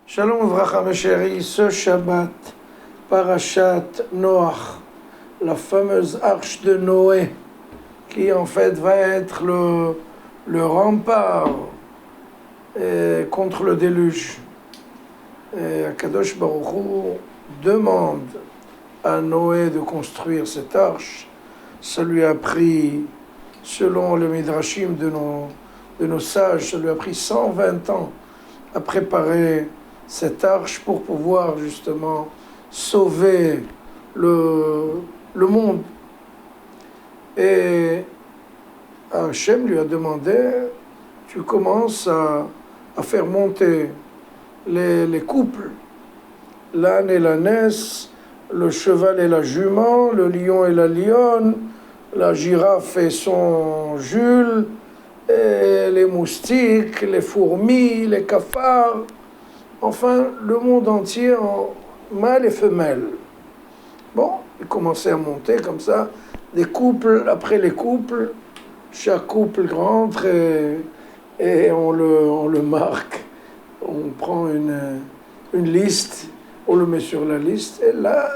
Shalom Uvracha mes chéris, ce Shabbat, Parashat Noach, la fameuse arche de Noé, qui en fait va être le rempart contre le déluge. Akadosh Baruch Hu demande à Noé de construire cette arche. Ça lui a pris, selon le Midrashim de nos sages, ça lui a pris 120 ans à préparer cette arche pour pouvoir justement sauver le monde. Et Hachem lui a demandé, tu commences à faire monter les couples, l'âne et l'ânesse, le cheval et la jument, le lion et la lionne, la girafe et son Jules, et les moustiques, les fourmis, les cafards, enfin le monde entier en mâle et femelle. Bon, il commençait à monter comme ça, des couples après les couples, chaque couple rentre et on le marque, on prend une liste, on le met sur la liste, et là,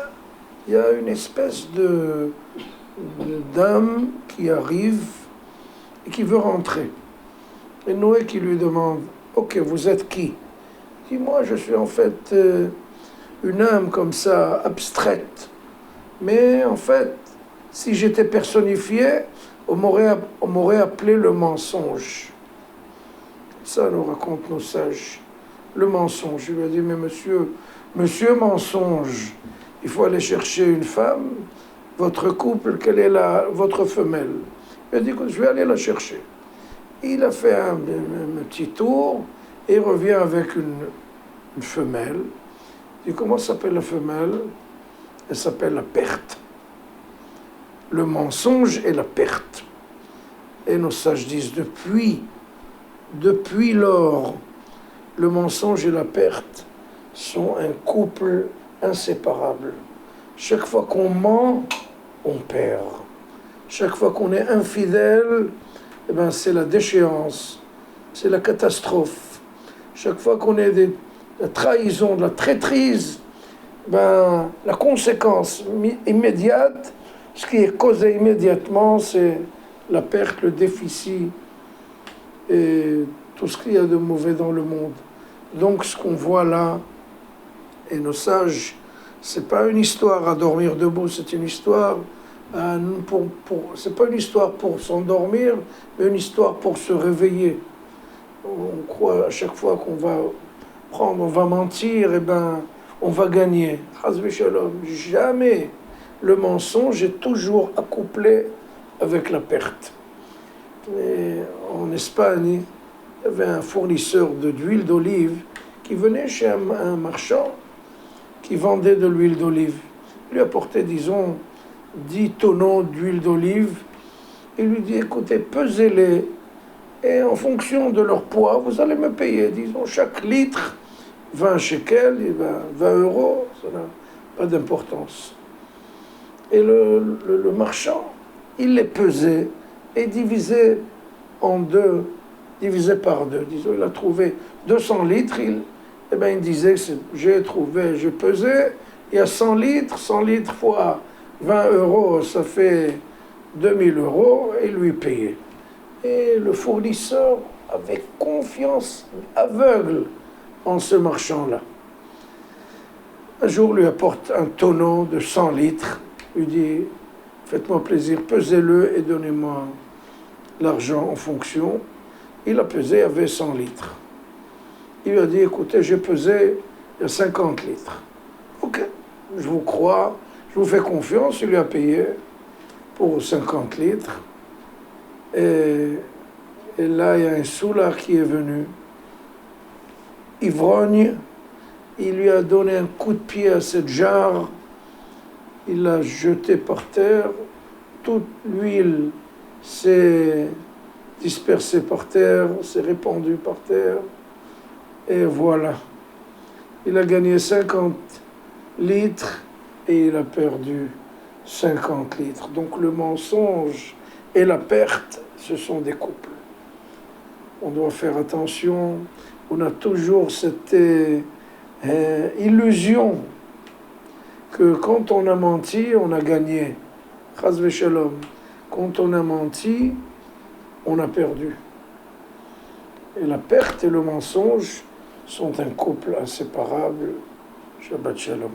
il y a une espèce de dame qui arrive et qui veut rentrer. Et Noé qui lui demande, ok, vous êtes qui? Il dit, moi je suis en fait une âme comme ça, abstraite. Mais en fait, si j'étais personnifié, on m'aurait appelé le mensonge. Ça nous raconte nos sages. Le mensonge. Je lui ai dit, mais monsieur mensonge, il faut aller chercher une femme, votre couple, quelle est votre femelle? Il a dit, je vais aller la chercher. Il a fait un petit tour et il revient avec une femelle. Il dit, comment s'appelle la femelle? Elle s'appelle la perte. Le mensonge et la perte. Et nos sages disent, depuis lors, le mensonge et la perte sont un couple inséparable. Chaque fois qu'on ment, on perd. Chaque fois qu'on est infidèle, eh ben c'est la déchéance, c'est la catastrophe. Chaque fois qu'on est de la trahison, de la traîtrise, ben, la conséquence immédiate, ce qui est causé immédiatement, c'est la perte, le déficit et tout ce qu'il y a de mauvais dans le monde. Donc ce qu'on voit là, et nos sages, c'est pas une histoire à dormir debout, c'est une histoire c'est pas une histoire pour s'endormir, mais une histoire pour se réveiller. On croit à chaque fois qu'on va on va mentir, et ben on va gagner. Chas v'shalom. Jamais le mensonge est toujours accouplé avec la perte. Et en Espagne, il y avait un fournisseur d'huile d'olive qui venait chez un marchand qui vendait de l'huile d'olive. Il lui apportait, disons, 10 tonneaux d'huile d'olive. Il lui dit, écoutez, pesez-les, et en fonction de leur poids, vous allez me payer, disons, chaque litre, 20 shekels, 20 euros, ça n'a pas d'importance. Et le marchand, il les pesait et divisait en deux, divisé par deux. Disons, il a trouvé 200 litres, il disait, j'ai pesé, il y a 100 litres fois 20 euros, ça fait 2000 euros, et lui payait. Et le fournisseur avait confiance aveugle en ce marchand-là. Un jour, lui apporte un tonneau de 100 litres, lui dit, faites-moi plaisir, pesez-le et donnez-moi l'argent en fonction. Il a pesé, il y avait 100 litres. Il lui a dit, écoutez, j'ai pesé, il y a 50 litres. Ok, je vous crois, je vous fais confiance, il lui a payé pour 50 litres. Et là, il y a un soulard qui est venu, ivrogne, il lui a donné un coup de pied à cette jarre, il l'a jeté par terre, toute l'huile s'est dispersée par terre, s'est répandue par terre, et voilà. Il a gagné 50 litres et il a perdu 50 litres. Donc le mensonge et la perte, ce sont des couples. On doit faire attention. On a toujours cette illusion que quand on a menti, on a gagné. Chas v'shalom. Quand on a menti, on a perdu. Et la perte et le mensonge sont un couple inséparable. Shabbat shalom.